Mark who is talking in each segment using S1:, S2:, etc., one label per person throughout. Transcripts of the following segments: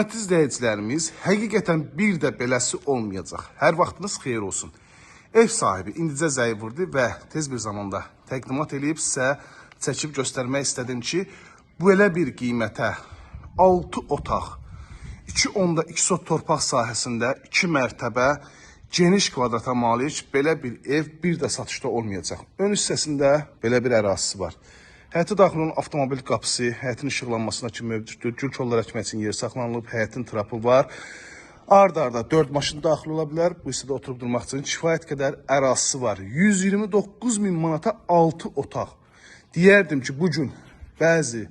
S1: Hörmətli izləyicilərimiz, həqiqətən bir də beləsi olmayacaq. Hər vaxtınız xeyir olsun. Ev sahibi indicə zəng vurdu və tez bir zamanda təqdimat edib sizə çəkib göstərmək istədim ki, belə bir qiymətə 6 otaq, 2.2 sot torpaq sahəsində 2 mərtəbə geniş kvadrata malik belə bir ev bir də satışda olmayacaq. Ön hissəsində belə bir ərazisi var. Həyəti daxil olan avtomobil qapısı, həyətin işıqlanmasına kimi mövcuddur. Gül kollar əkmək üçün yer saxlanılıb, həyətin trapı var. Ard-arda 4 maşın daxil ola bilər. Bu hissədə oturub durmaq üçün kifayət qədər ərazisi var. 129 min manata 6 otaq. Deyərdim ki, bugün bəzi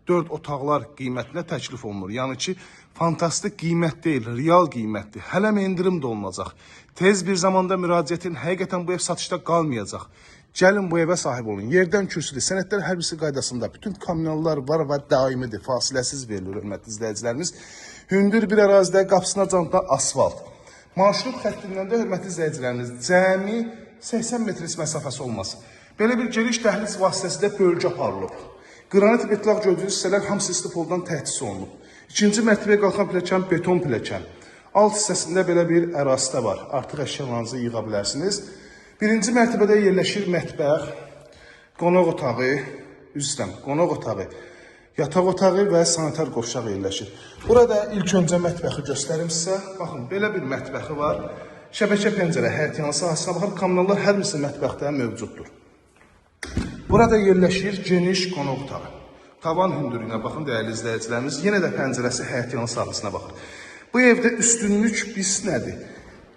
S1: 4 otaqlar qiymətinə təklif olunur. Yəni ki, fantastik qiymət deyil, real qiymətdir. Hələ endirim də olunacaq. Tez bir zamanda müraciətin, həqiqətən bu ev satışda qalmayacaq. Gəlin bu evə sahib olun. Yerdən kürsüdür. Sənədlər hər birisi qaydasında. Bütün kommunallar var və daimidir. Fasiləsiz verilir, hörmətli izləyicilərimiz. Hündür bir ərazidə, qapısına canta asfalt. Marşrut xəttindən də, hörmətli izləyicilərimiz, cəmi 80 metr məsafəsi olmaz. Belə bir geniş dəhliz vasitəsində bölgə aparılıb. Qranit betlaq gördüyünüz hissələr hamısı istifoldan təhdis olunub. İkinci mərtəbəyə qalxan pilləkən beton pilləkən. Alt hissəsində belə bir ərazidə var. Artıq əşyalarınızı yığa bilərsiniz. Birinci mərtəbədə yerləşir mətbəx, qonaq otağı, qonaq otağı, yataq otağı və sanitar qovşaq yerləşir. Burada ilk öncə mətbəxi göstərim sizə. Baxın, belə bir mətbəxi var. Şəbəkə pəncərə, həyətyanı sahəsinə baxın, kommunallar hər birisi mətbəxdə mövcuddur. Burada yerləşir geniş qonaq otağı. Tavan hündürlüyünə baxın, dəyərli izləyicilərimiz. Yenə də pəncərəsi həyətyanı sahəsinə baxın. Bu evdə üstünlük biz nədir?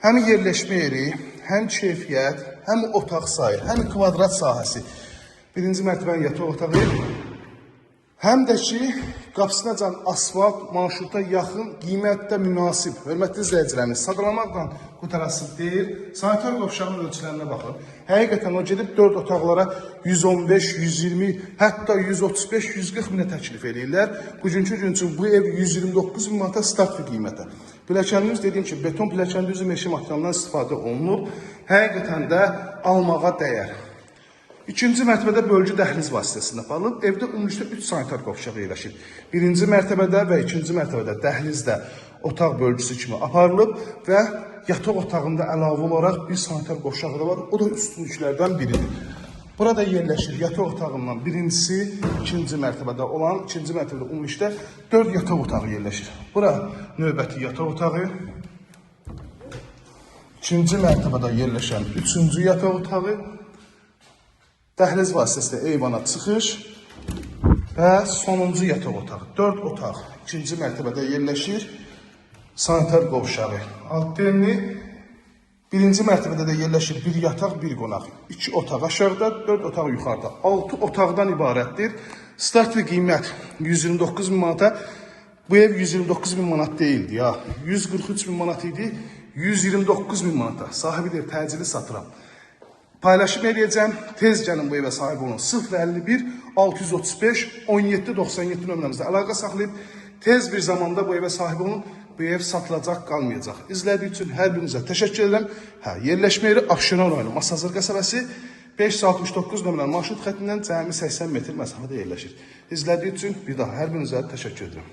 S1: Həm yerləşmə yeri, həm keyfiyyət, həm otaq sayı, həm kvadrat sahəsi. Birinci mərtəbənin yataq otağı, həm də ki, qapısına can asfalt, marşruta yaxın, qiymətdə münasib. Hörmətli izləyicilərimiz, sadalamaqla qutarası deyil. Sanitar qovşağının ölçülərinə baxın. Həqiqətən o gedib 4 otaqlara 115, 120, hətta 135, 140 minə təklif edirlər. Bugünkü gün üçün bu ev 129 min manata start bir qiymətə. Pilləkənimiz dediyim ki, beton pilləkən düzü meşə materialından istifadə olunur. Həqiqətən də almağa dəyər. İkinci mərtəbədə bölgü dəhliz vasitəsində aparılıb. Evdə ümumilikdə 3 sanitar qovşağı yerləşir. Birinci mərtəbədə və ikinci mərtəbədə dəhlizdə otaq bölgüsü kimi aparılıb və yataq otağında əlavə olaraq bir sanitar qovşağı da var. O da üstünlüklərdən biridir. Burada yerləşir yataq otağından birincisi, ikinci mərtəbədə olan, ikinci mərtəbədə ümumilikdə 4 yataq otağı yerləşir. Bura növbəti yataq otağı, ikinci mərtəbədə yerləşən üçüncü yataq otağı, dəhliz vasitəsilə eyvana çıxış və sonuncu yataq otağı. 4 otaq ikinci mərtəbədə yerləşir. Sanitar qovşağı. Altdenli birinci mərtəbədə də yerləşir bir yataq, bir qonaq. 2 otaq aşağıda, 4 otaq yuxarıda. 6 otaqdan ibarətdir. Start və qiymət 129 min manata. Bu ev 129 min manat deyildi ya. 143 min manat idi. 129 min manata. Sahibi deyir, təcili satıram. Paylaşım edəcəm. Tez gəlin bu evə sahib olun. 051 635 17 97 nömrəmizdə əlaqə saxlayıb tez bir zamanda bu evə sahib olun. Bu ev satılacaq, qalmayacaq. İzlədiyi üçün hər birinizə təşəkkür edirəm. Yerləşmə yeri Abşeron rayonu Masazır qəsəbəsi 569 nömrəli marşrut xəttindən cəmi 80 metr məsafədə yerləşir. İzlədiyi üçün bir daha hər birinizə təşəkkür edirəm.